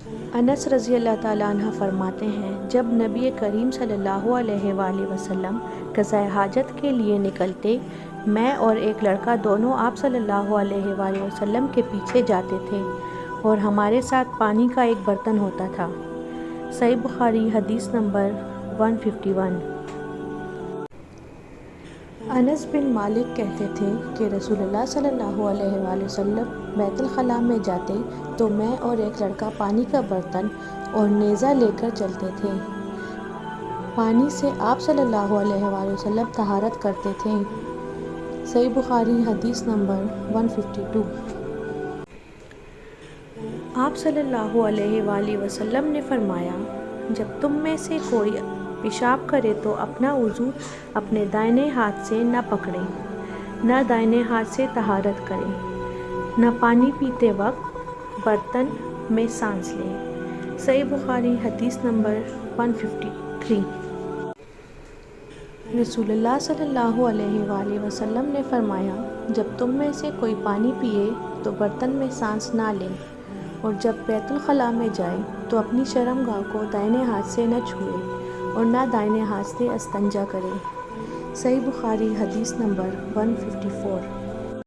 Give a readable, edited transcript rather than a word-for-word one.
انس رضی اللہ تعالیٰ عنہ فرماتے ہیں، جب نبی کریم صلی اللہ علیہ وآلہ وسلم قضائے حاجت کے لیے نکلتے، میں اور ایک لڑکا دونوں آپ صلی اللہ علیہ وآلہ وسلم کے پیچھے جاتے تھے اور ہمارے ساتھ پانی کا ایک برتن ہوتا تھا۔ صحیح بخاری حدیث نمبر 151۔ انس بن مالک کہتے تھے کہ رسول اللہ صلی اللہ علیہ وآلہ وسلم بیت الخلاء میں جاتے تو میں اور ایک لڑکا پانی کا برتن اور نیزہ لے کر چلتے تھے۔ پانی سے آپ صلی اللہ علیہ وآلہ وسلم طہارت کرتے تھے۔ صحیح بخاری حدیث نمبر 152۔ آپ صلی اللہ علیہ وآلہ وسلم نے فرمایا، جب تم میں سے کوئی پیشاب کرے تو اپنا وضو اپنے دائنے ہاتھ سے نہ پکڑے، نہ دائنے ہاتھ سے طہارت کرے، نہ پانی پیتے وقت برتن میں سانس لے۔ صحیح بخاری حدیث نمبر 153۔ رسول اللہ صلی اللہ علیہ وآلہ وسلم نے فرمایا، جب تم میں سے کوئی پانی پیے تو برتن میں سانس نہ لے، اور جب بیت الخلاء میں جائے تو اپنی شرمگاہ کو دائنے ہاتھ سے نہ چھوئے اور نہ دائنے ہاتھ سے استنجا کرے۔ صحیح بخاری حدیث نمبر 154۔